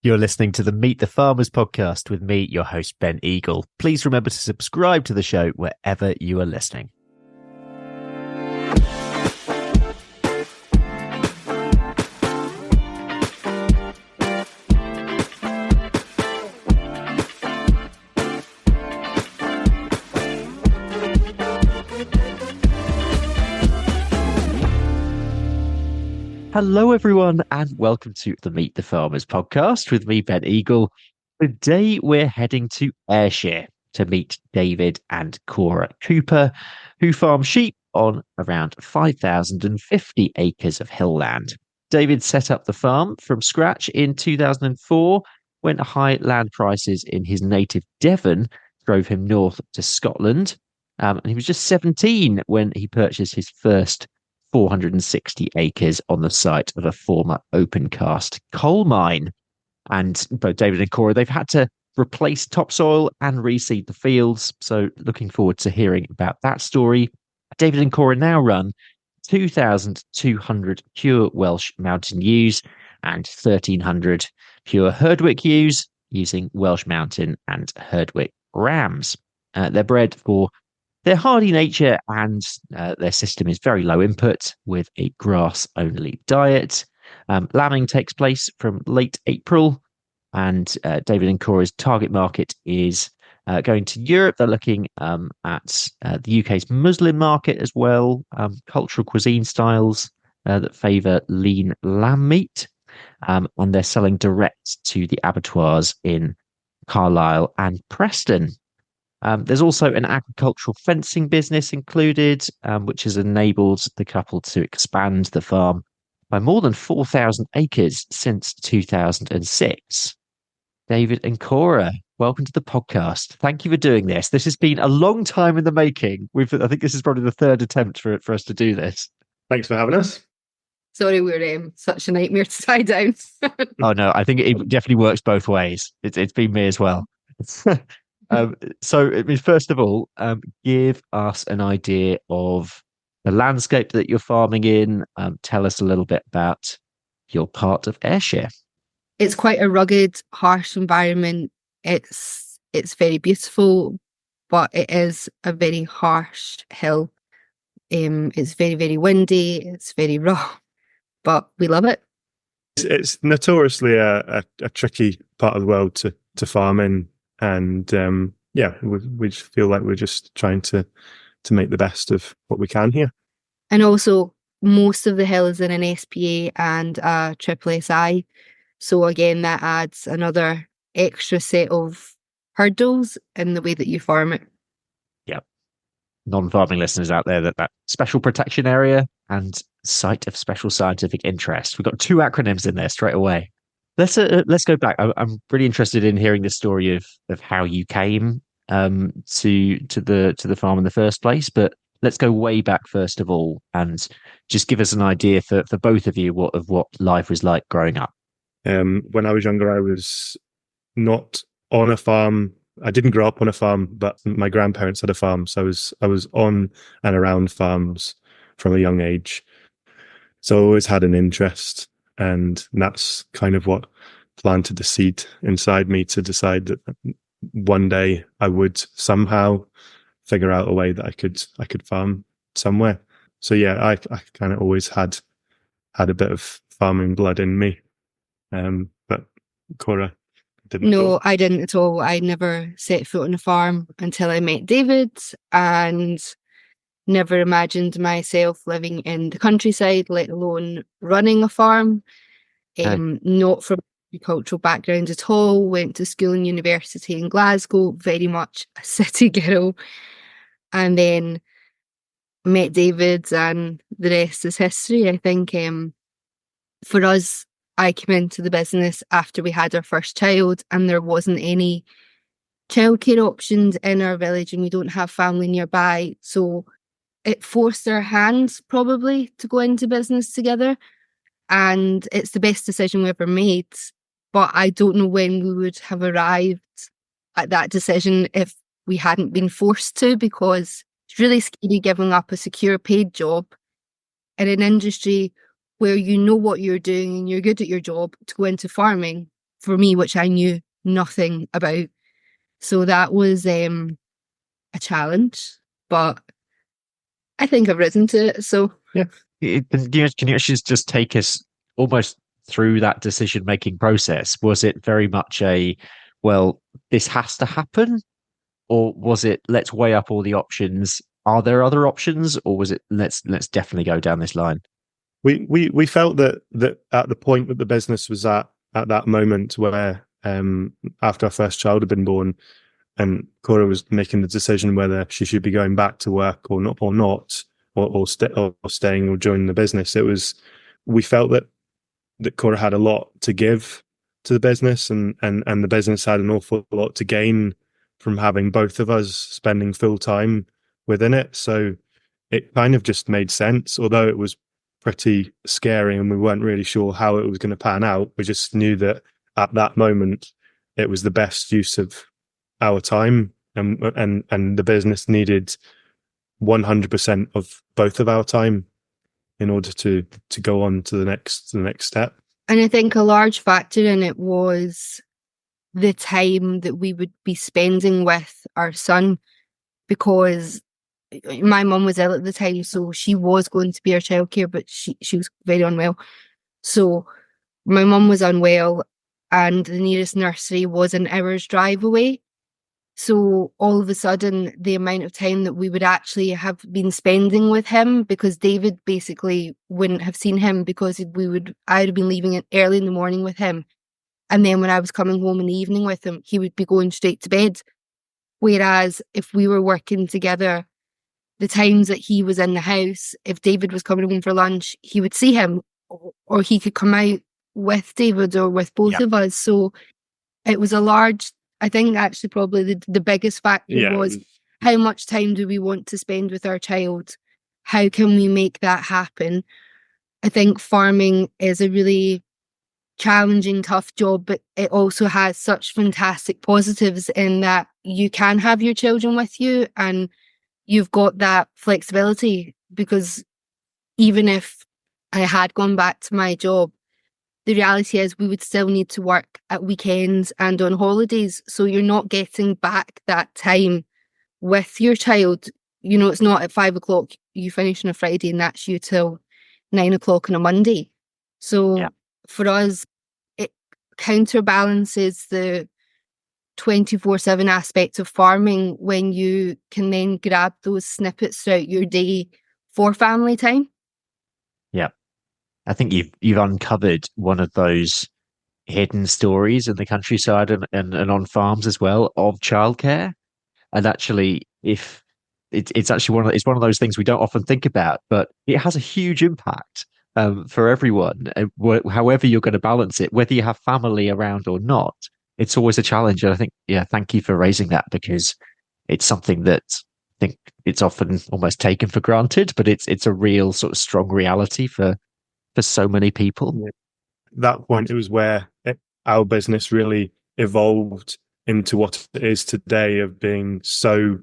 You're listening to the Meet the Farmers podcast with me, your host, Ben Eagle. Please remember to subscribe to the show wherever you are listening. Hello, everyone, and welcome to the Meet the Farmers podcast with me, Ben Eagle. Today, we're heading to Ayrshire to meet David and Cora Cooper, who farm sheep on around 5,050 acres of hill land. David set up the farm from scratch in 2004 when high land prices in his native Devon drove him north to Scotland. And he was just 17 when he purchased his first 460 acres on the site of a former open cast coal mine. And both David and Cora, they've had to replace topsoil and reseed the fields. So looking forward to hearing about that story. David and Cora now run 2,200 pure Welsh mountain ewes and 1,300 pure Herdwick ewes using Welsh mountain and Herdwick rams. They're bred for their hardy nature and their system is very low input with a grass-only diet. Lambing takes place from late April, and David and Cora's target market is going to Europe. They're looking at the UK's Muslim market as well, cultural cuisine styles that favour lean lamb meat, and they're selling direct to the abattoirs in Carlisle and Preston. There's also an agricultural fencing business included, which has enabled the couple to expand the farm by more than 4,000 acres since 2006. David and Cora, welcome to the podcast. Thank you for doing this. This has been a long time in the making. I think this is probably the third attempt for us to do this. Thanks for having us. Sorry, we're such a nightmare to tie down. Oh no, I think it definitely works both ways. It's been me as well. So, I mean, first of all, give us an idea of the landscape that you're farming in. Tell us a little bit about your part of Ayrshire. It's quite a rugged, harsh environment. It's very beautiful, but it is a very harsh hill. It's very, very windy. It's very rough, but we love it. It's notoriously a tricky part of the world to farm in. And we just feel like we're just trying to make the best of what we can here. And also, most of the hill is in an SPA and a triple SI. So again, that adds another extra set of hurdles in the way that you farm it. Yeah. Non-farming listeners out there, that special protection area and site of special scientific interest. We've got two acronyms in there straight away. Let's go back. I'm really interested in hearing the story of how you came to the farm in the first place. But let's go way back first of all, and just give us an idea for both of you of what life was like growing up. When I was younger, I was not on a farm. I didn't grow up on a farm, but my grandparents had a farm, so I was on and around farms from a young age. So I always had an interest. And that's kind of what planted the seed inside me to decide that one day I would somehow figure out a way that I could farm somewhere. So yeah, I kind of always had a bit of farming blood in me. But Cora didn't. No, I didn't at all. I never set foot on a farm until I met David, and never imagined myself living in the countryside, let alone running a farm. Not from a agricultural background at all. Went to school and university in Glasgow, very much a city girl. And then met David, and the rest is history. I think for us, I came into the business after we had our first child, and there wasn't any childcare options in our village, and we don't have family nearby. So it forced our hands probably to go into business together, and it's the best decision we ever made. But I don't know when we would have arrived at that decision if we hadn't been forced to, because it's really scary giving up a secure paid job in an industry where you know what you're doing and you're good at your job to go into farming. for me, which I knew nothing about. So that was a challenge, but I think I've risen to it. So Yeah. Can you actually just take us almost through that decision-making process? Was it very much well, this has to happen? Or was it, let's weigh up all the options? Are there other options? Or was it, let's definitely go down this line? We felt that at the point that the business was at that moment where after our first child had been born, and Cora was making the decision whether she should be going back to work or not, or staying or joining the business. We felt that Cora had a lot to give to the business, and the business had an awful lot to gain from having both of us spending full time within it. So it kind of just made sense, although it was pretty scary and we weren't really sure how it was going to pan out. We just knew that at that moment it was the best use of our time, and the business needed 100% of both of our time in order to go on to the next step. And I think a large factor in it was the time that we would be spending with our son, because my mum was ill at the time, so she was going to be our childcare, but she was very unwell. So my mum was unwell, and the nearest nursery was an hour's drive away. So all of a sudden, the amount of time that we would actually have been spending with him, because David basically wouldn't have seen him, because I would have been leaving it early in the morning with him. And then when I was coming home in the evening with him, he would be going straight to bed. Whereas if we were working together, the times that he was in the house, if David was coming home for lunch, he would see him, or he could come out with David or with both of us. So it was a large, I think actually probably the biggest factor was how much time do we want to spend with our child? How can we make that happen? I think farming is a really challenging, tough job, but it also has such fantastic positives in that you can have your children with you and you've got that flexibility, because even if I had gone back to my job, the reality is we would still need to work at weekends and on holidays. So you're not getting back that time with your child. You know, it's not at 5 o'clock you finish on a Friday and that's you till 9 o'clock on a Monday. So for us, it counterbalances the 24/7 aspect of farming when you can then grab those snippets throughout your day for family time. Yeah. I think you've uncovered one of those hidden stories in the countryside and on farms as well of childcare. And actually, if it's actually it's one of those things we don't often think about, but it has a huge impact for everyone. However you're going to balance it, whether you have family around or not, it's always a challenge. And I think, thank you for raising that, because it's something that I think it's often almost taken for granted, but it's a real sort of strong reality for so many people. Yeah. That point, it was where our business really evolved into what it is today, of being so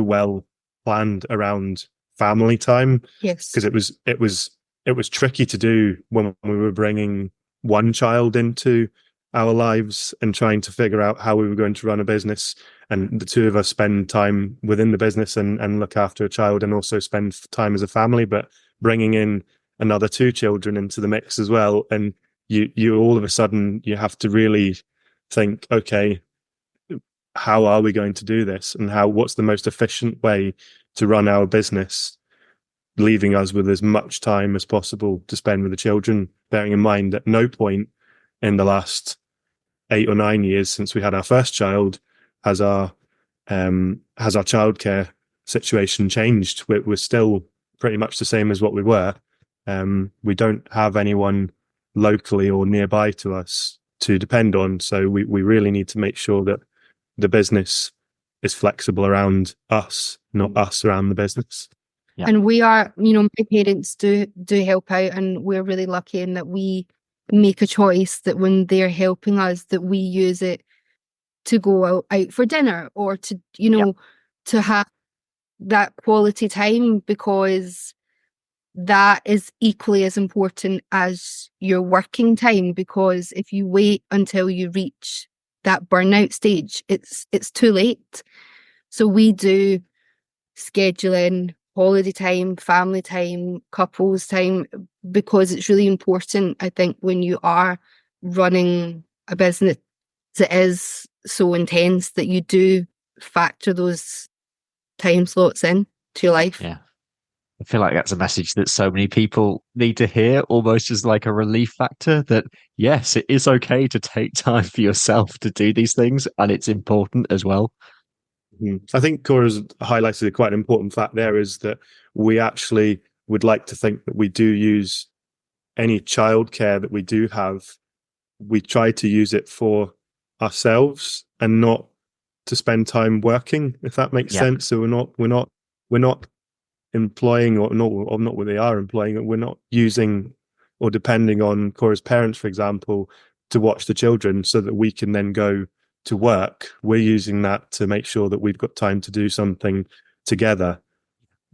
well planned around family time. Yes, because it was tricky to do when we were bringing one child into our lives and trying to figure out how we were going to run a business, and the two of us spend time within the business and look after a child and also spend time as a family, but bringing in another two children into the mix as well, and you all of a sudden you have to really think, okay, how are we going to do this, and what's the most efficient way to run our business, leaving us with as much time as possible to spend with the children, bearing in mind at no point in the last 8 or 9 years since we had our first child has our childcare situation changed. We're still pretty much the same as what we were. We don't have anyone locally or nearby to us to depend on, so we really need to make sure that the business is flexible around us, not us around the business. Yeah. And we are, my parents do help out, and we're really lucky in that we make a choice that when they're helping us, that we use it to go out for dinner or to, to have that quality time, because that is equally as important as your working time, because if you wait until you reach that burnout stage, it's too late. So we do scheduling, holiday time, family time, couples time, because it's really important, I think, when you are running a business that is so intense, that you do factor those time slots in to your life. Yeah. I feel like that's a message that so many people need to hear, almost as like a relief factor that, yes, it is okay to take time for yourself to do these things, and it's important as well. I think Cora's highlighted quite an important fact there, is that we actually would like to think that we do use any childcare that we do have, we try to use it for ourselves and not to spend time working, if that makes sense. So we're not employing, or not what they are employing, we're not using or depending on Cora's parents, for example, to watch the children so that we can then go to work. We're using that to make sure that we've got time to do something together,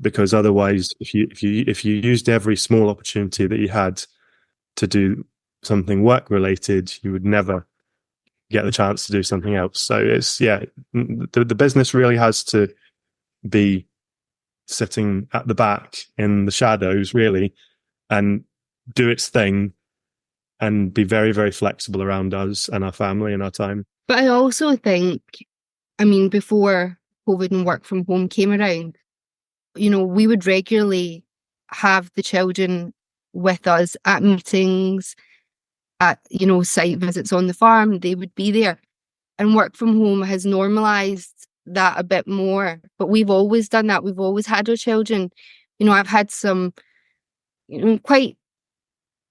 because otherwise if you used every small opportunity that you had to do something work related, you would never get the chance to do something else. So it's the business really has to be sitting at the back in the shadows, really, and do its thing and be very, very flexible around us and our family and our time. But I also think, I mean, before COVID and work from home came around, we would regularly have the children with us at meetings, at, site visits on the farm. They would be there. And work from home has normalised that a bit more. But we've always done that. We've always had our children. I've had some quite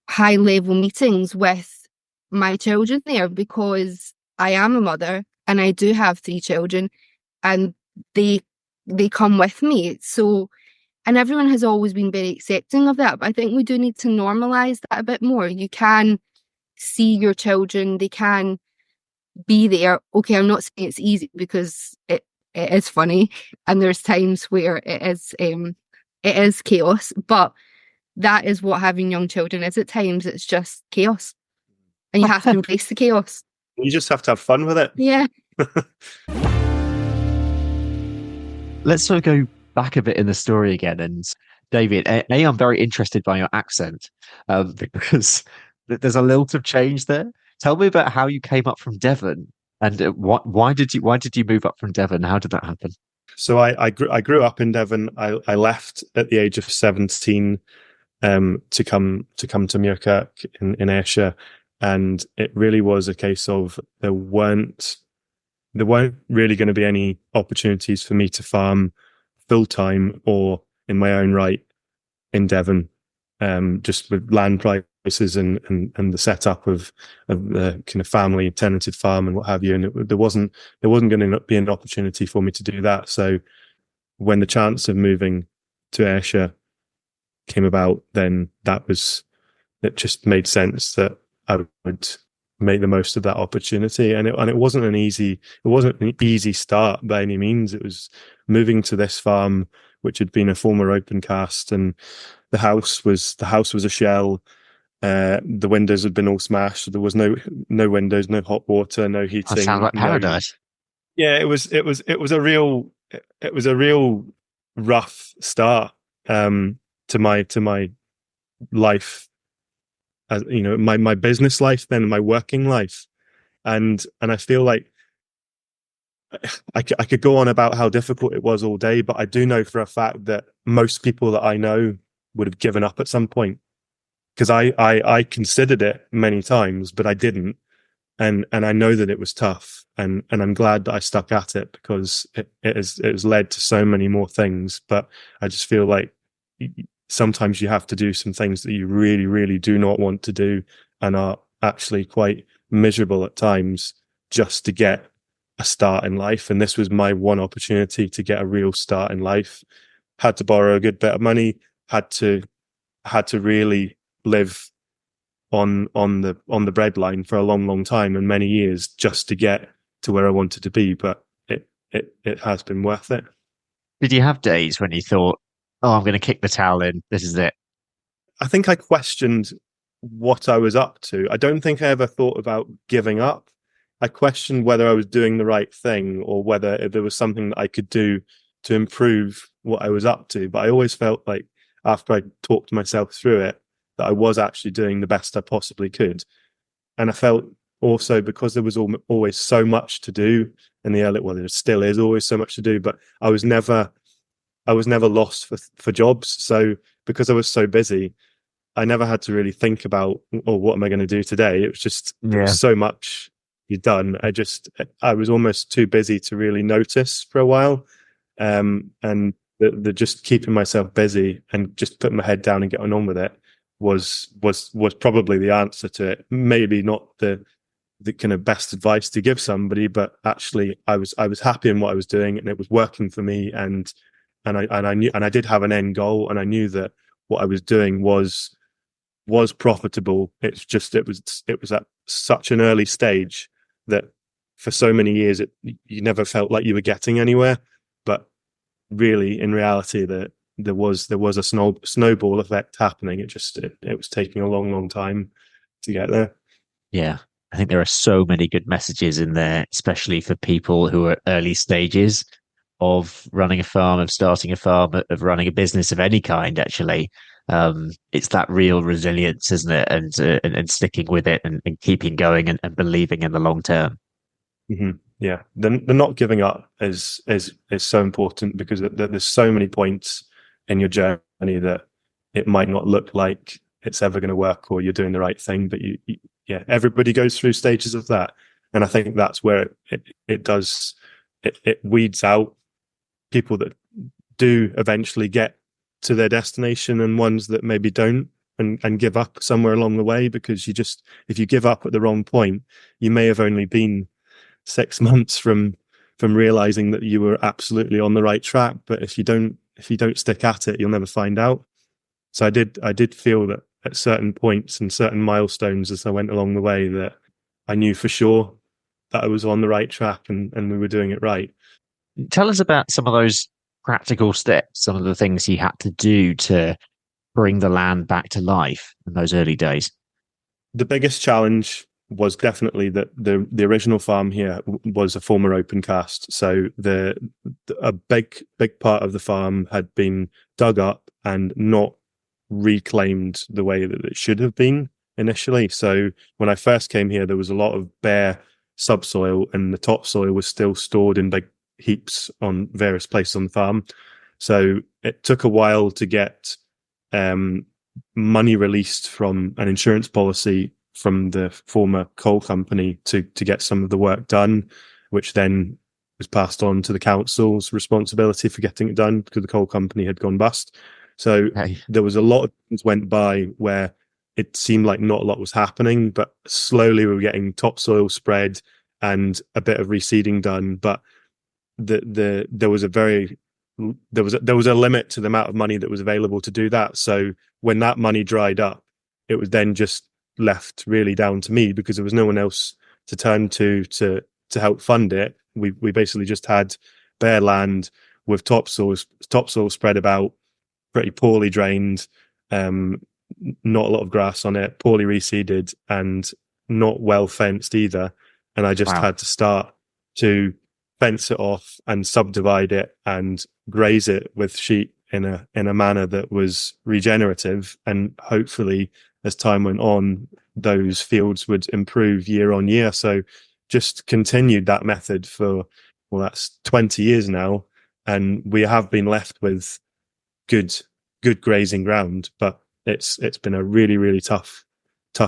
high level meetings with my children there, because I am a mother and I do have 3 children, and they come with me. So, and everyone has always been very accepting of that. But I think we do need to normalise that a bit more. You can see your children, they can be there. Okay, I'm not saying it's easy, because it is funny, and there's times where it is chaos, but that is what having young children is. At times it's just chaos, and you have to embrace the chaos. You just have to have fun with it. Yeah. Let's sort of go back a bit in the story again. And David, I'm very interested by your accent, because there's a lilt of change there. Tell me about how you came up from Devon, and why did you move up from Devon? How did that happen? So I grew up in Devon. I left at the age of 17 to come to Muirkirk in Ayrshire, and it really was a case of there weren't really going to be any opportunities for me to farm full time or in my own right in Devon, just with land prices and the setup of the kind of family tenanted farm and what have you. And there wasn't going to be an opportunity for me to do that. So when the chance of moving to Ayrshire came about, then it just made sense that I would make the most of that opportunity. And it wasn't an easy start by any means. It was moving to this farm, which had been a former open cast, and the house was a shell. The windows had been all smashed. There was no windows, no hot water, no heating. That sounds like paradise. Yeah, it was a real rough start to my life, as my business life, then my working life, and I feel like I could go on about how difficult it was all day, but I do know for a fact that most people that I know would have given up at some point, because I considered it many times, but I didn't, and I know that it was tough, and I'm glad that I stuck at it, because it has led to so many more things. But I just feel like sometimes you have to do some things that you really, really do not want to do and are actually quite miserable at times, just to get a start in life. And this was my one opportunity to get a real start in life. Had to borrow a good bit of money, had to really live on the breadline for a long time and many years, just to get to where I wanted to be. But it has been worth it. Did you have days when you thought, oh, I'm going to kick the towel in, this is it? I questioned what I was up to. I don't think I ever thought about giving up. I questioned whether I was doing the right thing or whether if there was something that I could do to improve what I was up to. But I always felt like after I talked myself through it, that I was actually doing the best I possibly could. And I felt also because there was always so much to do in the early, well, there still is always so much to do, but I was never lost for jobs. So because I was so busy, I never had to really think about, oh, what am I going to do today? It was just, there was so much you'd done. I was almost too busy to really notice for a while. And the just keeping myself busy and just putting my head down and getting on with it was probably the answer to it. Maybe not the kind of best advice to give somebody, but actually I was happy in what I was doing and it was working for me. And I knew, and I did have an end goal, and I knew that what I was doing was profitable. It's just, it was at such an early stage that for so many years, you never felt like you were getting anywhere, but really in reality that there was a snowball effect happening. It was taking a long time to get there. Yeah. I think there are so many good messages in there, especially for people who are early stages of running a farm, of starting a farm, of running a business of any kind, actually. It's that real resilience, isn't it? And sticking with it and keeping going and believing in the long term. Mm-hmm. Yeah. The not giving up is so important, because there's so many points in your journey that it might not look like it's ever going to work or you're doing the right thing, but everybody goes through stages of that. And I think that's where it weeds out people that do eventually get to their destination and ones that maybe don't and give up somewhere along the way, because if you give up at the wrong point, you may have only been 6 months from realizing that you were absolutely on the right track. But if you don't stick at it, you'll never find out. So I did feel that at certain points and certain milestones as I went along the way, that I knew for sure that I was on the right track and we were doing it right. Tell us about some of those practical steps, some of the things you had to do to bring the land back to life in those early days. The biggest challenge was definitely that the original farm here was a former open cast. So a big part of the farm had been dug up and not reclaimed the way that it should have been initially. So when I first came here, there was a lot of bare subsoil, and the topsoil was still stored in big heaps on various places on the farm. So it took a while to get money released from an insurance policy from the former coal company to get some of the work done, which then was passed on to the council's responsibility for getting it done because the coal company had gone bust. So there was a lot of things went by where it seemed like not a lot was happening, but slowly we were getting topsoil spread and a bit of reseeding done. But there was a limit to the amount of money that was available to do that. So when that money dried up, it was then just left really down to me, because there was no one else to turn to help fund it. We basically just had bare land with topsoil spread about, pretty poorly drained, not a lot of grass on it, poorly reseeded, and not well fenced either. And I just had to start to fence it off and subdivide it and graze it with sheep in a manner that was regenerative. And hopefully, as time went on, those fields would improve year on year. So just continued that method for, well, that's 20 years now. And we have been left with good grazing ground, but it's been a really, really tough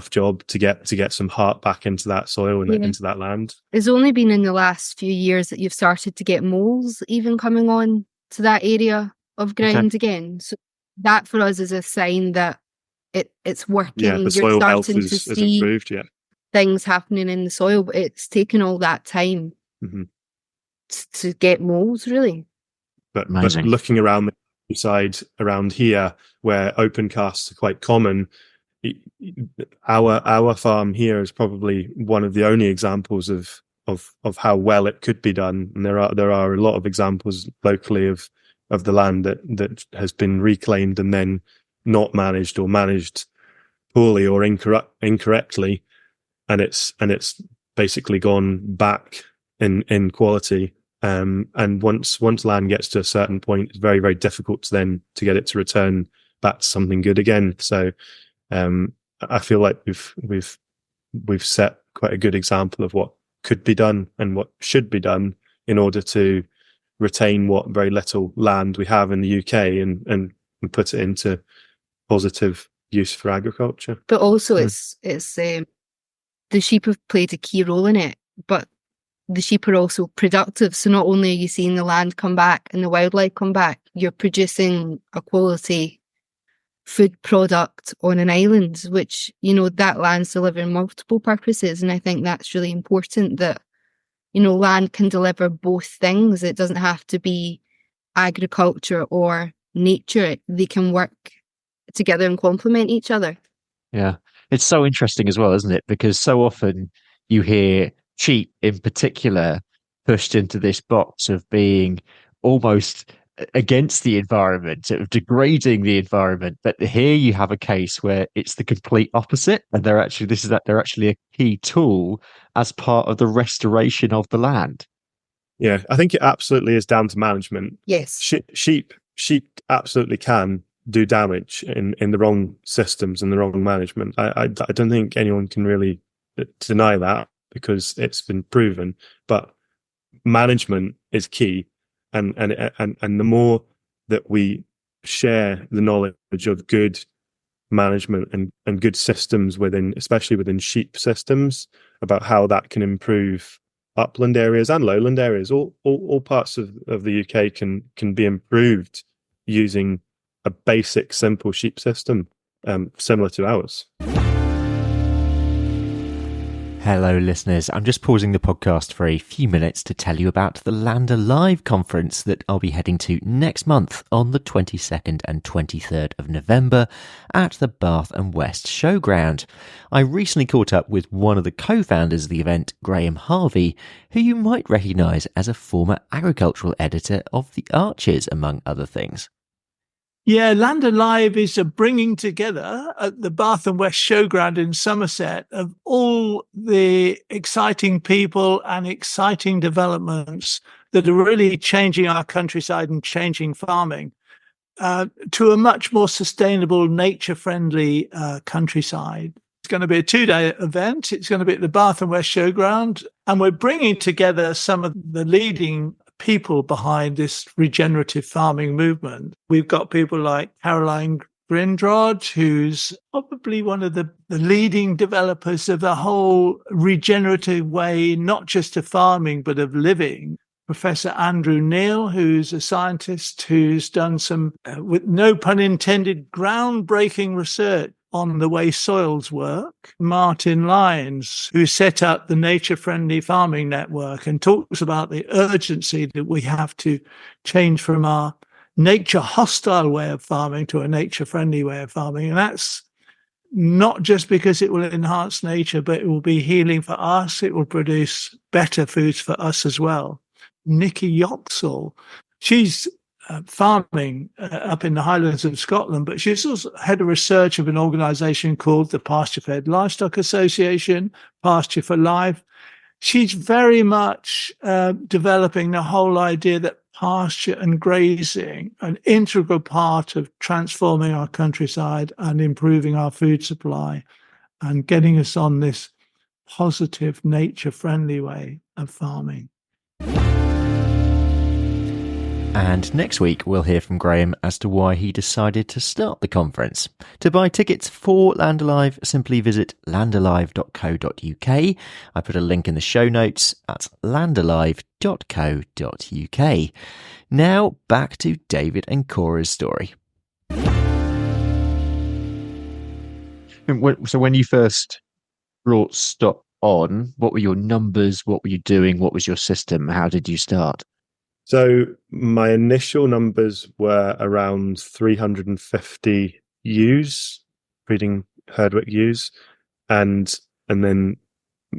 job to get some heart back into that soil and into that land. It's only been in the last few years that you've started to get moles even coming on to that area of ground again. So that for us is a sign that it's working. Yeah, the soil health is improved. Yeah, things happening in the soil, but it's taken all that time to get moles, really. But looking around the side around here, where open casts are quite common, our farm here is probably one of the only examples of how well it could be done. And there are a lot of examples locally of the land that has been reclaimed and then not managed or managed poorly or incorrectly, and it's basically gone back in quality. And once land gets to a certain point, it's very, very difficult to get it to return back to something good again. So I feel like we've set quite a good example of what could be done and what should be done in order to retain what very little land we have in the UK and put it into positive use for agriculture. But also it's the sheep have played a key role in it, but the sheep are also productive. So not only are you seeing the land come back and the wildlife come back, you're producing a quality food product on an island, which, that land's delivering multiple purposes. And I think that's really important, that, land can deliver both things. It doesn't have to be agriculture or nature. They can work together and complement each other. Yeah. It's so interesting as well, isn't it? Because so often you hear sheep in particular pushed into this box of being almost against the environment, of degrading the environment. But here you have a case where it's the complete opposite, and they're actually a key tool as part of the restoration of the land. Yeah, I think it absolutely is down to management. Yes, sheep absolutely can do damage in the wrong systems and the wrong management. I don't think anyone can really deny that, because it's been proven. But management is key. And the more that we share the knowledge of good management and good systems especially within sheep systems, about how that can improve upland areas and lowland areas, all parts of the UK can be improved using a basic, simple sheep system, similar to ours. Hello, listeners. I'm just pausing the podcast for a few minutes to tell you about the Land Alive conference that I'll be heading to next month on the 22nd and 23rd of November at the Bath and West Showground. I recently caught up with one of the co-founders of the event, Graham Harvey, who you might recognise as a former agricultural editor of The Archers, among other things. Yeah, Land Alive is a bringing together at the Bath and West Showground in Somerset of all the exciting people and exciting developments that are really changing our countryside and changing farming to a much more sustainable, nature-friendly countryside. It's going to be a 2-day event. It's going to be at the Bath and West Showground, and we're bringing together some of the leading people behind this regenerative farming movement. We've got people like Caroline Grindrod, who's probably one of the leading developers of the whole regenerative way, not just of farming, but of living. Professor Andrew Neil, who's a scientist who's done some, with no pun intended, groundbreaking research on the way soils work. Martin Lyons, who set up the Nature Friendly Farming Network and talks about the urgency that we have to change from our nature hostile way of farming to a nature friendly way of farming. And that's not just because it will enhance nature, but it will be healing for us. It will produce better foods for us as well. Nikki Yoxall, she's farming up in the Highlands of Scotland, but she's also head of research of an organisation called the Pasture-Fed Livestock Association, Pasture for Life. She's very much developing the whole idea that pasture and grazing are an integral part of transforming our countryside and improving our food supply and getting us on this positive, nature-friendly way of farming. And next week, we'll hear from Graham as to why he decided to start the conference. To buy tickets for Land Alive, simply visit landalive.co.uk. I put a link in the show notes at landalive.co.uk. Now, back to David and Cora's story. So when you first brought stock on, what were your numbers? What were you doing? What was your system? How did you start? So my initial numbers were around 350 ewes, breeding Herdwick ewes, and then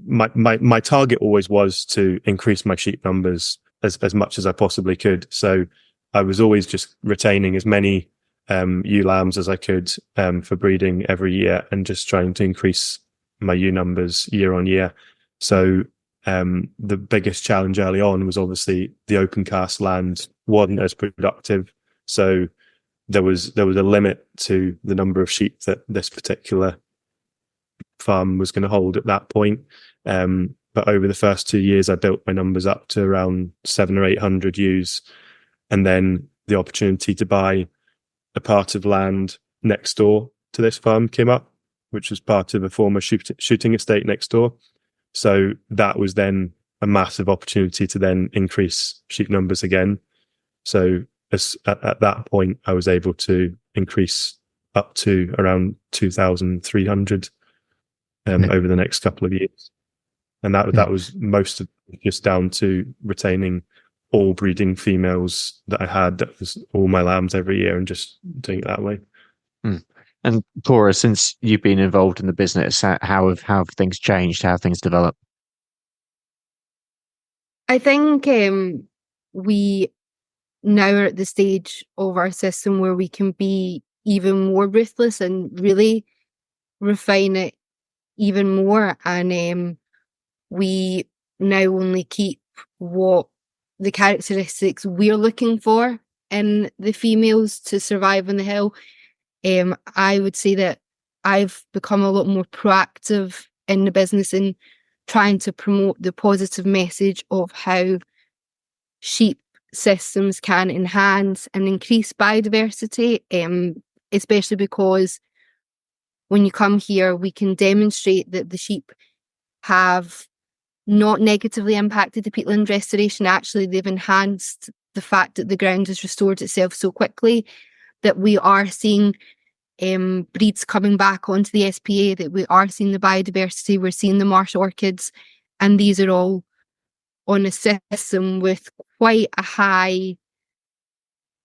my target always was to increase my sheep numbers as much as I possibly could. So I was always just retaining as many ewe lambs as I could for breeding every year, and just trying to increase my ewe numbers year on year. So the biggest challenge early on was obviously the open cast land wasn't as productive. So there was a limit to the number of sheep that this particular farm was going to hold at that point. But over the first 2 years, I built my numbers up to around 700 or 800 ewes. And then the opportunity to buy a part of land next door to this farm came up, which was part of a former shooting estate next door. So that was then a massive opportunity to then increase sheep numbers again. So at that point, I was able to increase up to around 2,300 over the next couple of years. And that was most of just down to retaining all breeding females that I had. That was all my lambs every year, and just doing it that way. And Cora, since you've been involved in the business, how have things changed? How have things developed? I think we now are at the stage of our system where we can be even more ruthless and really refine it even more. And we now only keep what the characteristics we're looking for in the females to survive on the hill. I would say that I've become a lot more proactive in the business in trying to promote the positive message of how sheep systems can enhance and increase biodiversity, especially because when you come here, we can demonstrate that the sheep have not negatively impacted the peatland restoration. Actually, they've enhanced the fact that the ground has restored itself so quickly, that we are seeing breeds coming back onto the SPA, that we are seeing the biodiversity, we're seeing the marsh orchids, and these are all on a system with quite a high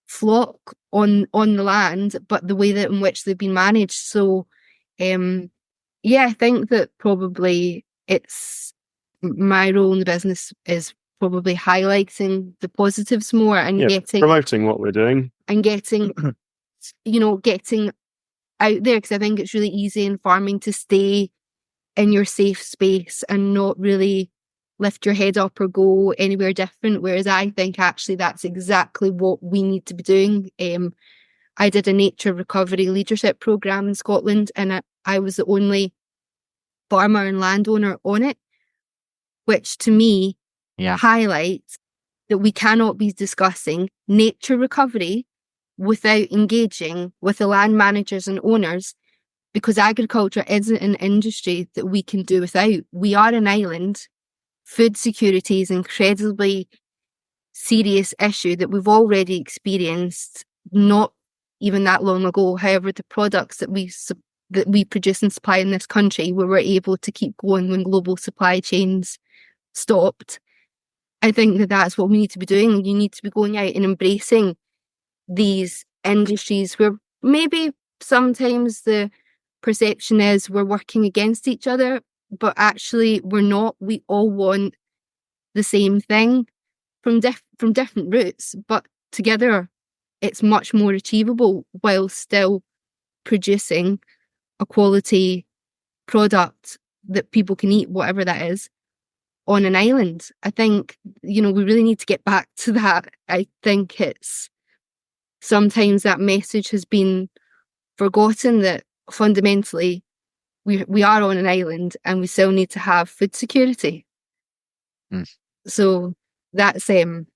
flock on the land, but the way that in which they've been managed. So I think that probably it's my role in the business is probably highlighting the positives more and promoting what we're doing and getting getting out there, because I think it's really easy in farming to stay in your safe space and not really lift your head up or go anywhere different, whereas I think actually that's exactly what we need to be doing. I did a nature recovery leadership programme in Scotland, and I was the only farmer and landowner on it, which to me highlights that we cannot be discussing nature recovery without engaging with the land managers and owners, because agriculture isn't an industry that we can do without. We are an island. Food security is an incredibly serious issue that we've already experienced not even that long ago. However, the products that we produce and supply in this country, we were able to keep going when global supply chains stopped. I think that that's what we need to be doing. You need to be going out and embracing these industries where maybe sometimes the perception is we're working against each other, but actually we're not. We all want the same thing from different routes, but together it's much more achievable while still producing a quality product that people can eat, whatever that is, on an island. I think, we really need to get back to that. I think it's sometimes that message has been forgotten, that fundamentally we are on an island and we still need to have food security. So that's I'm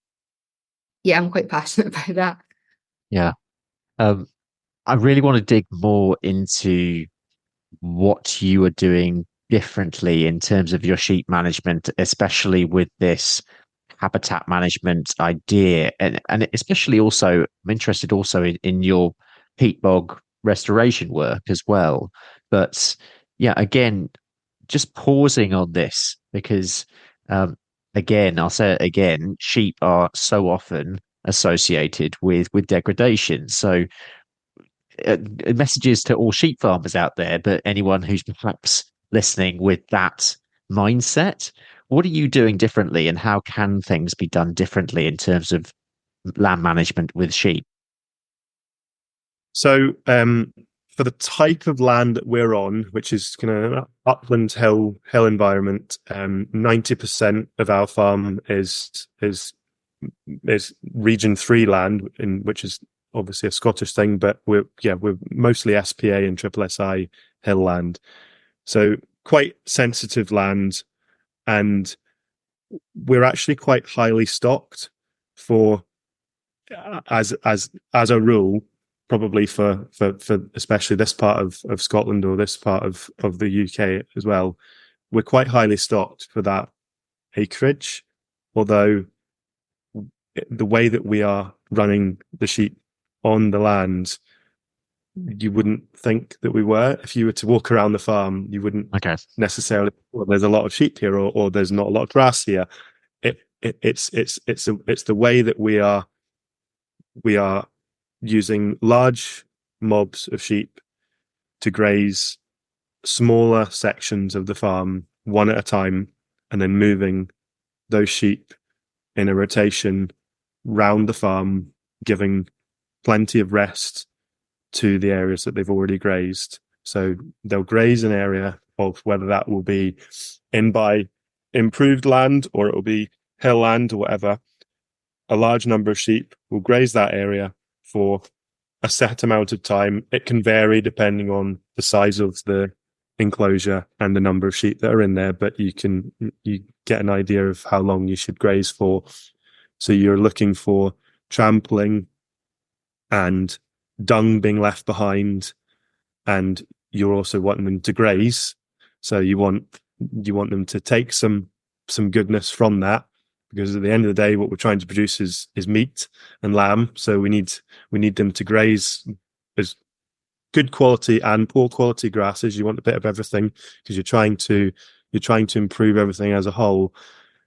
quite passionate about that. Yeah. I really want to dig more into what you are doing differently in terms of your sheep management, especially with this habitat management idea, and especially also I'm interested also in your peat bog restoration work as well. But again, just pausing on this, because again, I'll say it again, sheep are so often associated with degradation. So messages to all sheep farmers out there, but anyone who's perhaps listening with that mindset, what are you doing differently, and how can things be done differently in terms of land management with sheep? So for the type of land that we're on, which is kind of upland hill environment, 90% of our farm is Region 3 land, which is obviously a Scottish thing, but we're mostly SPA and SSI hill land. So quite sensitive land, and we're actually quite highly stocked for as a rule, probably for especially this part of Scotland or this part of the UK as well. We're quite highly stocked for that acreage, although the way that we are running the sheep on the land, you wouldn't think that we were. If you were to walk around the farm, you wouldn't necessarily, well, there's a lot of sheep here, or there's not a lot of grass here. It's the way that we are using large mobs of sheep to graze smaller sections of the farm one at a time, and then moving those sheep in a rotation round the farm, giving plenty of rest to the areas that they've already grazed. So they'll graze an area of, whether that will be in by improved land or it will be hill land or whatever. A large number of sheep will graze that area for a set amount of time. It can vary depending on the size of the enclosure and the number of sheep that are in there, but you get an idea of how long you should graze for. So you're looking for trampling and dung being left behind, and you're also wanting them to graze. So you want them to take some goodness from that, because at the end of the day, what we're trying to produce is meat and lamb. So we need them to graze as good quality and poor quality grasses. You want a bit of everything, because you're trying to improve everything as a whole.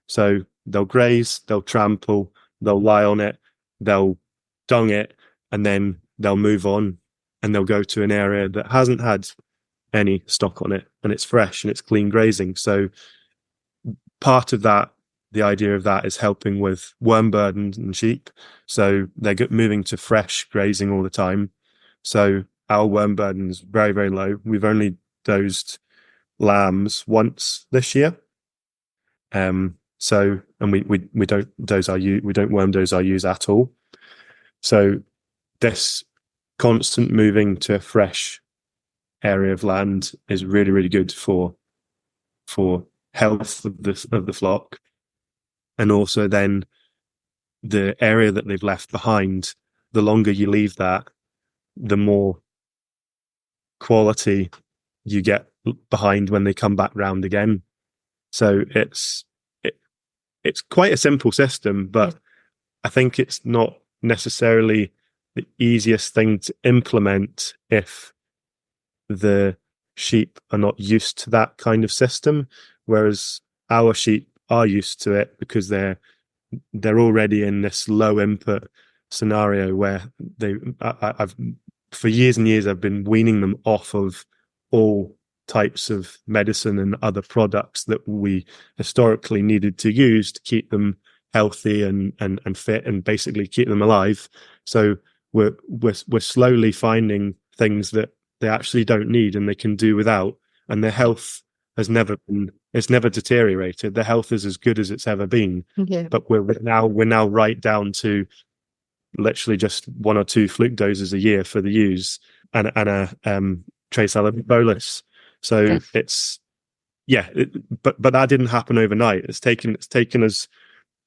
So they'll graze, they'll trample, they'll lie on it, they'll dung it, and then they'll move on, and they'll go to an area that hasn't had any stock on it, and it's fresh and it's clean grazing. So part of that, the idea of that, is helping with worm burdens in sheep. So they're moving to fresh grazing all the time. So our worm burden is very, very low. We've only dosed lambs once this year. So, and we don't dose our we don't worm dose our ewes at all. So this constant moving to a fresh area of land is really, really good for health of the flock. And also then the area that they've left behind, the longer you leave that, the more quality you get behind when they come back round again. So it's quite a simple system, but I think it's not necessarily the easiest thing to implement if the sheep are not used to that kind of system, whereas our sheep are used to it because they're already in this low input scenario where I've for years and years I've been weaning them off of all types of medicine and other products that we historically needed to use to keep them healthy and fit and basically keep them alive. So we're slowly finding things that they actually don't need and they can do without, and their health has never deteriorated. Their health is as good as it's ever been. Yeah. But we're now right down to literally just 1 or 2 fluke doses a year for the ewes and a trace element bolus. So it's but that didn't happen overnight. It's taken us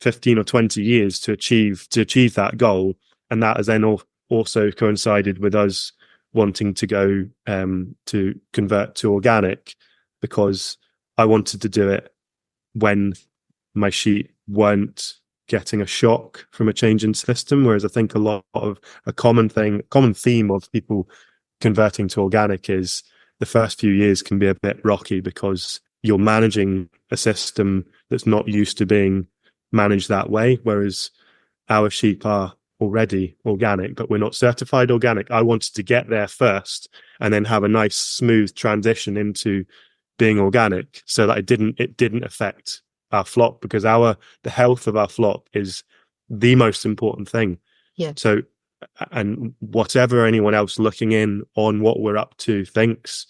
15 or 20 years to achieve that goal, and that has then also coincided with us wanting to go to convert to organic, because I wanted to do it when my sheep weren't getting a shock from a change in system. Whereas I think a common theme of people converting to organic is the first few years can be a bit rocky because you're managing a system that's not used to being managed that way. Whereas our sheep are already organic, but we're not certified organic. I wanted to get there first and then have a nice smooth transition into being organic, so that it didn't affect our flock, because the health of our flock is the most important thing. Yeah. So and whatever anyone else looking in on what we're up to thinks,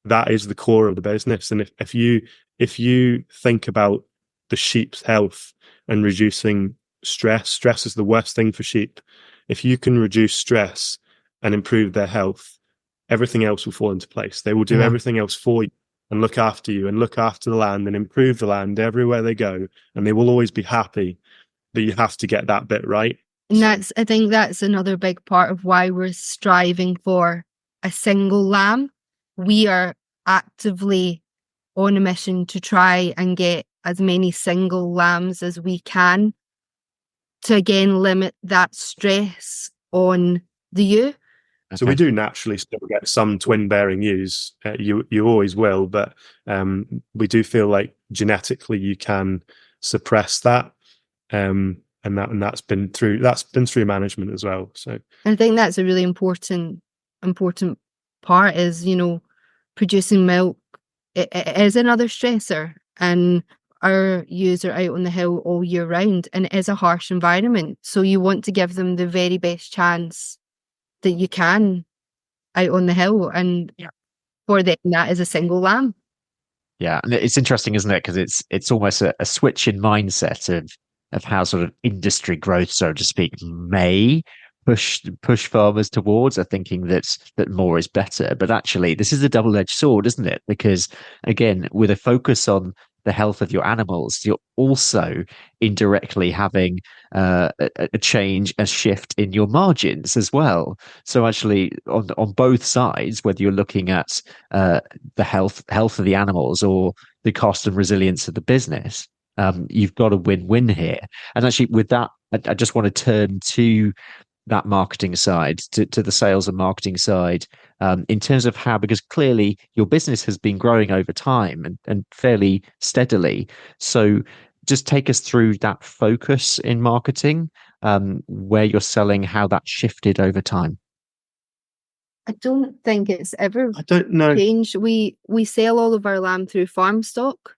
that is the core of the business. And if you think about the sheep's health and reducing stress is the worst thing for sheep. If you can reduce stress and improve their health, everything else will fall into place. They will do everything else for you and look after you and look after the land and improve the land everywhere they go, and they will always be happy. But you have to get that bit right. And I think that's another big part of why we're striving for a single lamb. We are actively on a mission to try and get as many single lambs as we can to again limit that stress on the ewe. So we do naturally still get some twin bearing ewes. You always will, but we do feel like genetically you can suppress that, and that's been through management as well. So I think that's a really important part is, producing milk. It is another stressor, and our ewes are out on the hill all year round, and it is a harsh environment. So you want to give them the very best chance that you can out on the hill, and for them that is a single lamb. Yeah, and it's interesting, isn't it? Because it's almost a switch in mindset of how sort of industry growth, so to speak, may push farmers towards thinking that more is better. But actually, this is a double-edged sword, isn't it? Because again, with a focus on the health of your animals, you're also indirectly having a change, a shift in your margins as well. So actually, on both sides, whether you're looking at the health of the animals or the cost and resilience of the business, you've got a win-win here. And actually, with that, I just want to turn to that marketing side, to the sales and marketing side, in terms of how, because clearly your business has been growing over time and fairly steadily. So just take us through that focus in marketing, where you're selling, how that shifted over time. I don't think it's ever changed. We sell all of our lamb through farm stock,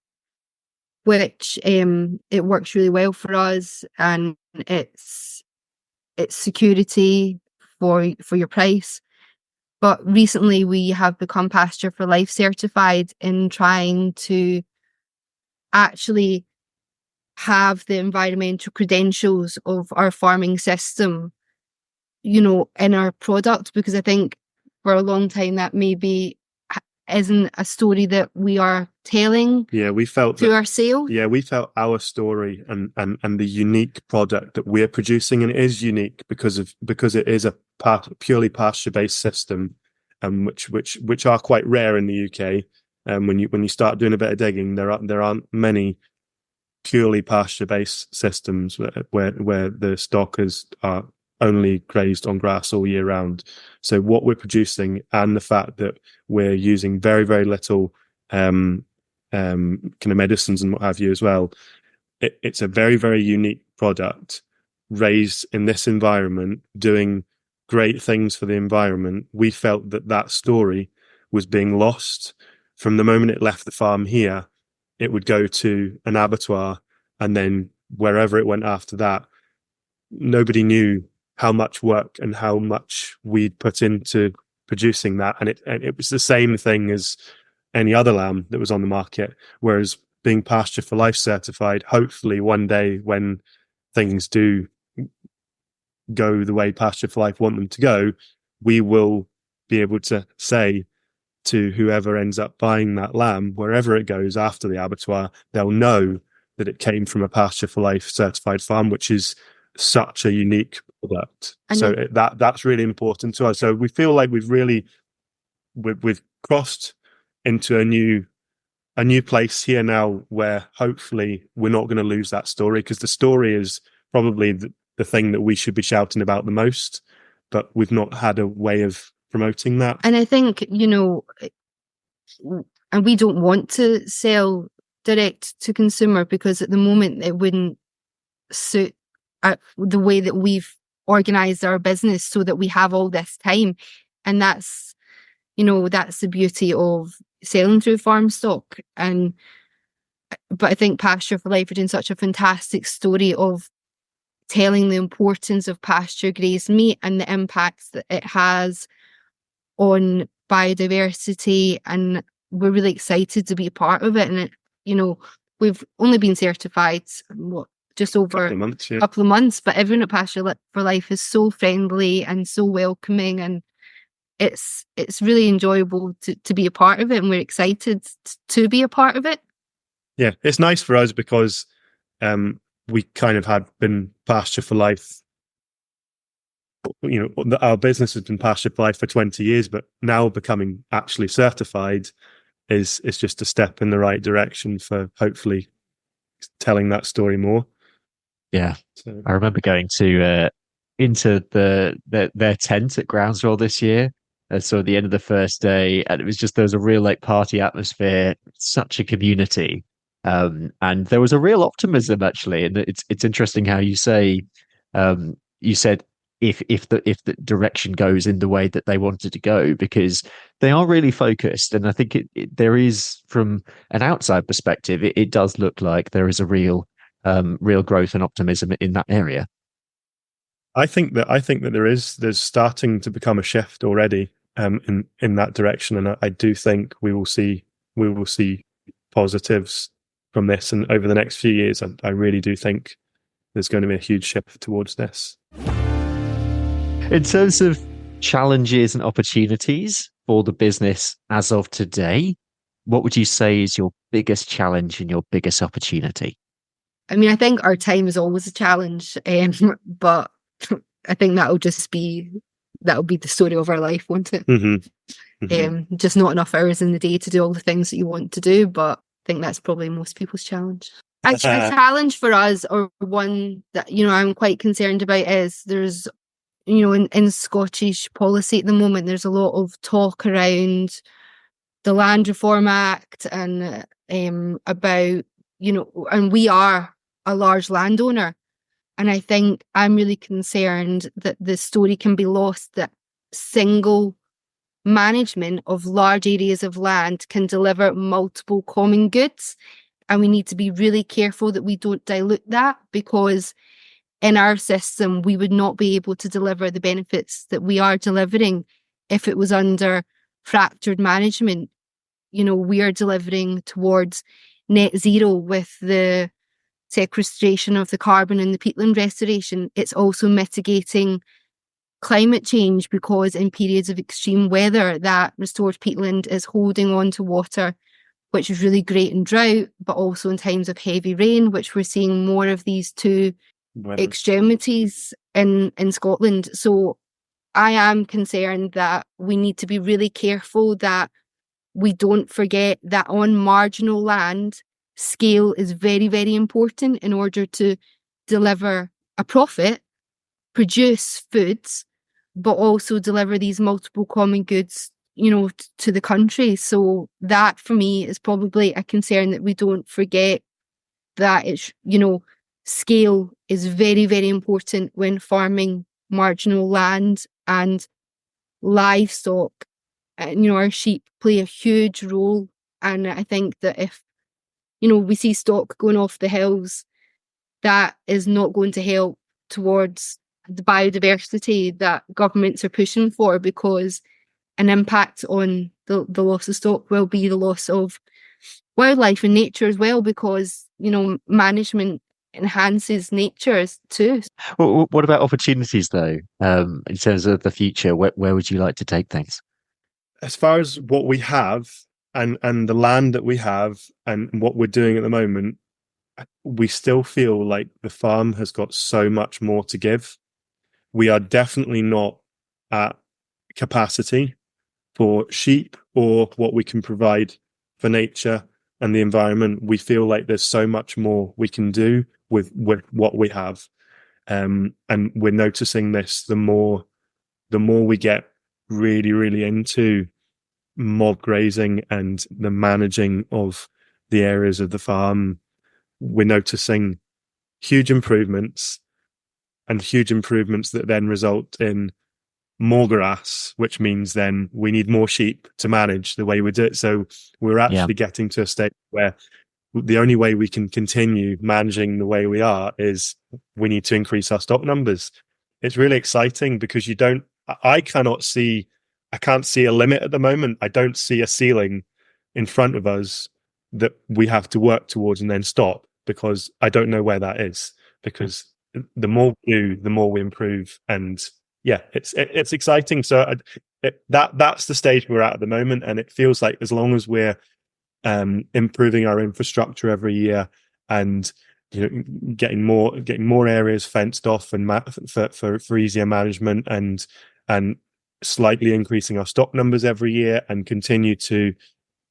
which it works really well for us, and it's security for your price. But recently we have become Pasture for Life certified in trying to actually have the environmental credentials of our farming system, in our product, because I think for a long time that maybe isn't a story that we are telling. We felt through our sale. We felt our story and the unique product that we're producing, and it is unique because it is a purely pasture-based system, which are quite rare in the UK. When you start doing a bit of digging, there aren't many purely pasture-based systems where the stock are only grazed on grass all year round. So what we're producing, and the fact that we're using very, very little kind of medicines and what have you as well, it's a very, very unique product raised in this environment, doing great things for the environment. We felt that story was being lost. From the moment it left the farm here, it would go to an abattoir, and then wherever it went after that, nobody knew how much work and how much we'd put into producing that. And it was the same thing as any other lamb that was on the market. Whereas being Pasture for Life certified, hopefully one day when things do go the way Pasture for Life want them to go, we will be able to say to whoever ends up buying that lamb, wherever it goes after the abattoir, they'll know that it came from a Pasture for Life certified farm, which is such a unique product. So that's really important to us. So we feel like we've crossed into a new place here now, where hopefully we're not going to lose that story, because the story is probably the thing that we should be shouting about the most, but we've not had a way of promoting that. And I think, and we don't want to sell direct to consumer, because at the moment it wouldn't suit the way that we've organized our business, so that we have all this time. And that's the beauty of selling through farm stock. But I think Pasture for Life are doing such a fantastic story of telling the importance of pasture grazed meat and the impacts that it has on biodiversity, and we're really excited to be a part of it. And we've only been certified just over a couple of months, but everyone at Pasture for Life is so friendly and so welcoming, and it's really enjoyable to be a part of it, and we're excited to be a part of it. Yeah, it's nice for us because we kind of had been Pasture for Life. Our business has been Pasture for Life for 20 years, but now becoming actually certified is just a step in the right direction for hopefully telling that story more. Yeah, so I remember going to into their tent at Groundswell this year. So at the end of the first day, and it was just, there was a real like party atmosphere, such a community, and there was a real optimism actually. And it's interesting how you say, you said if the direction goes in the way that they wanted to go, because they are really focused, and I think there is, from an outside perspective, it does look like there is a real growth and optimism in that area. I think that there's starting to become a shift already in that direction, and I do think we will see positives from this, and over the next few years, I really do think there's going to be a huge shift towards this. In terms of challenges and opportunities for the business as of today, what would you say is your biggest challenge and your biggest opportunity? I mean, I think our time is always a challenge, but I think that'll be the story of our life, won't it? Mm-hmm. Mm-hmm. Just not enough hours in the day to do all the things that you want to do, but I think that's probably most people's challenge. A challenge for us, or one that I'm quite concerned about, is there's in Scottish policy at the moment, there's a lot of talk around the Land Reform Act and about and we are a large landowner. And I think I'm really concerned that the story can be lost that single management of large areas of land can deliver multiple common goods. And we need to be really careful that we don't dilute that, because in our system, we would not be able to deliver the benefits that we are delivering if it was under fractured management. We are delivering towards net zero with the sequestration of the carbon and the peatland restoration. It's also mitigating climate change, because in periods of extreme weather, that restored peatland is holding on to water, which is really great in drought, but also in times of heavy rain, which we're seeing more of these two extremities in Scotland. So I am concerned that we need to be really careful that we don't forget that on marginal land, scale is very, very important in order to deliver a profit, produce foods, but also deliver these multiple common goods, to the country. So that for me is probably a concern, that we don't forget that it's, scale is very, very important when farming marginal land, and livestock, our sheep play a huge role. And I think that if, we see stock going off the hills, that is not going to help towards the biodiversity that governments are pushing for, because an impact on the loss of stock will be the loss of wildlife and nature as well, because, management enhances nature too. Well, what about opportunities though, in terms of the future? Where would you like to take things? As far as what we have and the land that we have and what we're doing at the moment, we still feel like the farm has got so much more to give. We are definitely not at capacity for sheep or what we can provide for nature and the environment. We feel like there's so much more we can do with what we have. And we're noticing this the more we get really, really into mob grazing and the managing of the areas of the farm. We're noticing huge improvements that then result in more grass, which means then we need more sheep to manage the way we do it. So we're actually getting to a state where the only way we can continue managing the way we are is we need to increase our stock numbers. It's really exciting because I can't see a limit at the moment. I don't see a ceiling in front of us that we have to work towards and then stop, because I don't know where that is, because the more we do, the more we improve. And yeah, it's exciting. So that's the stage we're at the moment. And it feels like as long as we're improving our infrastructure every year, and getting more areas fenced off and for easier management, and slightly increasing our stock numbers every year, and continue to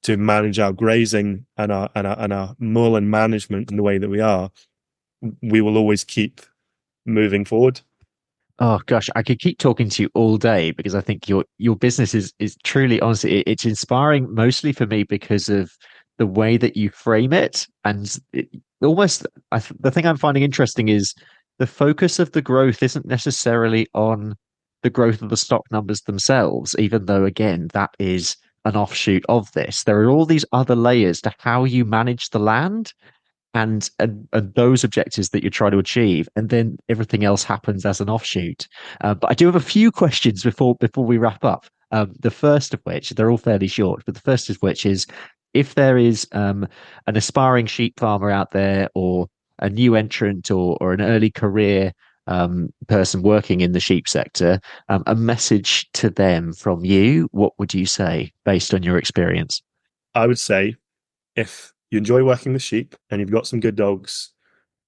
manage our grazing and our moorland management in the way that we will always keep moving forward. Oh gosh, I could keep talking to you all day, because I think your business is truly, honestly, it's inspiring, mostly for me because of the way that you frame it. And the thing I'm finding interesting is the focus of the growth isn't necessarily on the growth of the stock numbers themselves, even though, again, that is an offshoot of this. There are all these other layers to how you manage the land and those objectives that you're trying to achieve, and then everything else happens as an offshoot. But I do have a few questions before we wrap up. The first of which, they're all fairly short, but the first of which is, if there is an aspiring sheep farmer out there, or a new entrant, or an early career person working in the sheep sector, a message to them from you, what would you say based on your experience? I would say, if you enjoy working with sheep and you've got some good dogs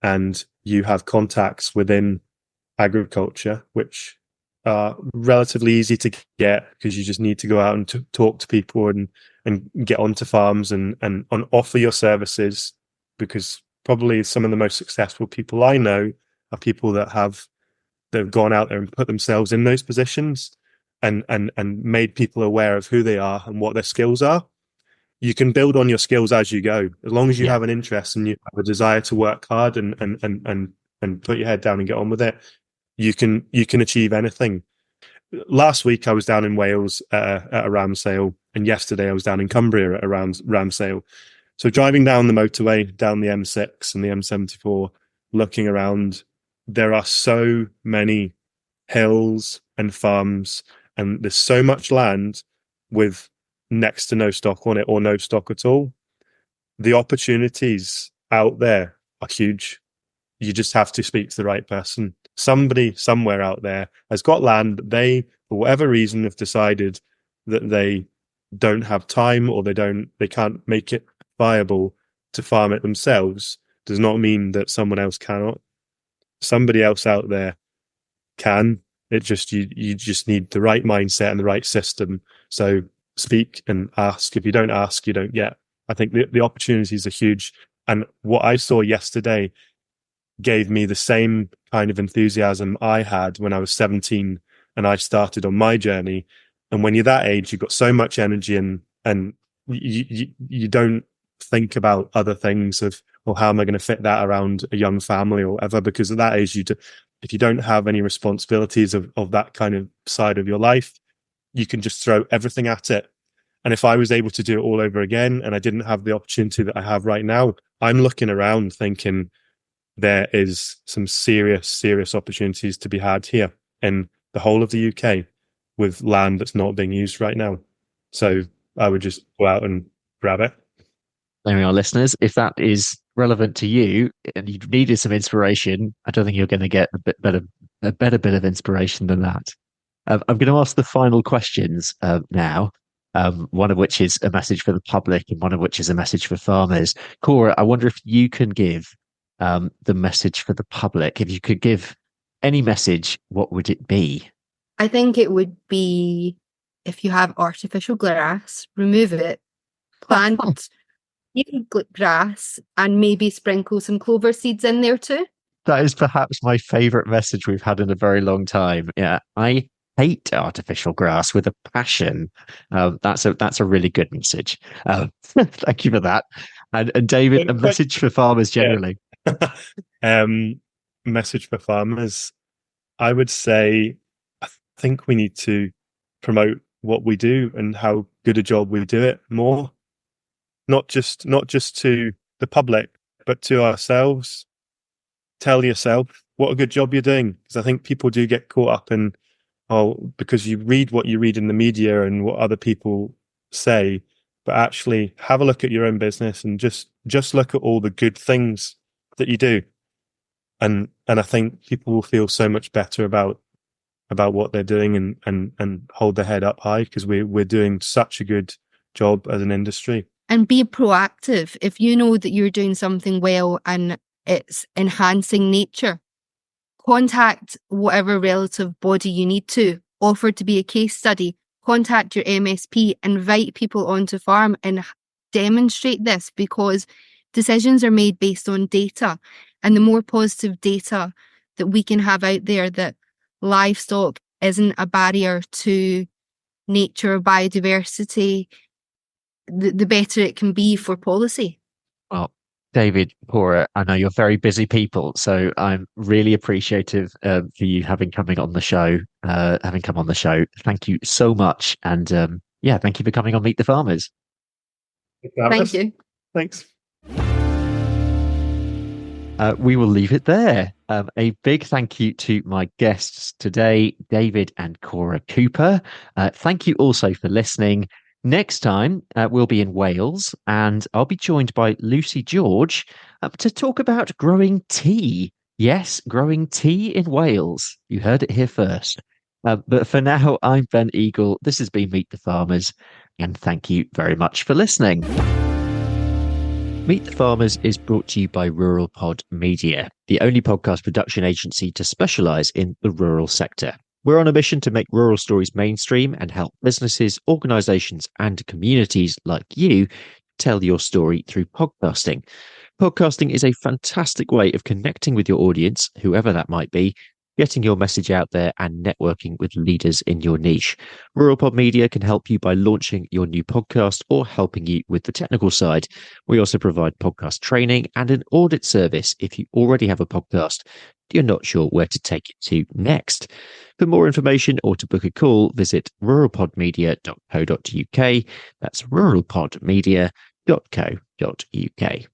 and you have contacts within agriculture, which are relatively easy to get because you just need to go out and talk to people and get onto farms and offer your services, because probably some of the most successful people I know are people that have gone out there and put themselves in those positions and made people aware of who they are and what their skills are. You can build on your skills as you go, as long as you have an interest and you have a desire to work hard and put your head down and get on with it. You can achieve anything. Last week I was down in Wales at a ram sale, and yesterday I was down in Cumbria at a ram sale. So driving down the motorway, down the M6 and the M74, looking around, there are so many hills and farms, and there's so much land with next to no stock on it, or no stock at all. The opportunities out there are huge. You just have to speak to the right person. Somebody somewhere out there has got land that they, for whatever reason, have decided that they don't have time, or they can't make it viable to farm it themselves. Does not mean that someone else cannot. Somebody else out there can. It just you just need the right mindset and the right system. So speak and ask. If you don't ask, you don't get. I think the opportunities are huge. And what I saw yesterday gave me the same kind of enthusiasm I had when I was 17 and I started on my journey. And when you're that age, you've got so much energy, and you don't think about other things of, well, how am I going to fit that around a young family or whatever? Because at that age, if you don't have any responsibilities of that kind of side of your life, you can just throw everything at it. And if I was able to do it all over again and I didn't have the opportunity that I have right now, I'm looking around thinking there is some serious opportunities to be had here in the whole of the UK with land that's not being used right now. So I would just go out and grab it. There we are, listeners. If that is relevant to you and you needed some inspiration, I don't think you're going to get a better bit of inspiration than that. I'm going to ask the final questions now, one of which is a message for the public and one of which is a message for farmers. Cora, I wonder if you can give the message for the public. If you could give any message, what would it be? I think it would be, if you have artificial grass, remove it, plant native grass, and maybe sprinkle some clover seeds in there too. That is perhaps my favorite message we've had in a very long time. Yeah, I hate artificial grass with a passion. That's a really good message. Thank you for that. And David, a message for farmers generally. Message for farmers. I would say, I think we need to promote what we do and how good a job we do it more. Not just to the public, but to ourselves, tell yourself what a good job you're doing. Because I think people do get caught up in, because you read what you read in the media and what other people say, but actually have a look at your own business and just look at all the good things that you do. And I think people will feel so much better about what they're doing and hold their head up high, because we're doing such a good job as an industry. And be proactive. If you know that you're doing something well and it's enhancing nature, contact whatever relative body you need to, offer to be a case study, contact your MSP, invite people onto farm and demonstrate this, because decisions are made based on data. And the more positive data that we can have out there, that livestock isn't a barrier to nature, biodiversity, the better it can be for policy. Well, David, Cora, I know you're very busy people, so I'm really appreciative for you having come on the show. Thank you so much, and thank you for coming on Meet the Farmers. Thank you. Thanks. We will leave it there. A big thank you to my guests today, David and Cora Cooper. Thank you also for listening. Next time, we'll be in Wales, and I'll be joined by Lucy George to talk about growing tea. Yes, growing tea in Wales. You heard it here first. But for now, I'm Ben Eagle. This has been Meet the Farmers, and thank you very much for listening. Meet the Farmers is brought to you by RuralPod Media, the only podcast production agency to specialise in the rural sector. We're on a mission to make rural stories mainstream and help businesses, organisations and communities like you tell your story through podcasting. Podcasting is a fantastic way of connecting with your audience, whoever that might be, getting your message out there and networking with leaders in your niche. RuralPod Media can help you by launching your new podcast or helping you with the technical side. We also provide podcast training and an audit service if you already have a podcast, you're not sure where to take it to next. For more information or to book a call, visit ruralpodmedia.co.uk. That's ruralpodmedia.co.uk.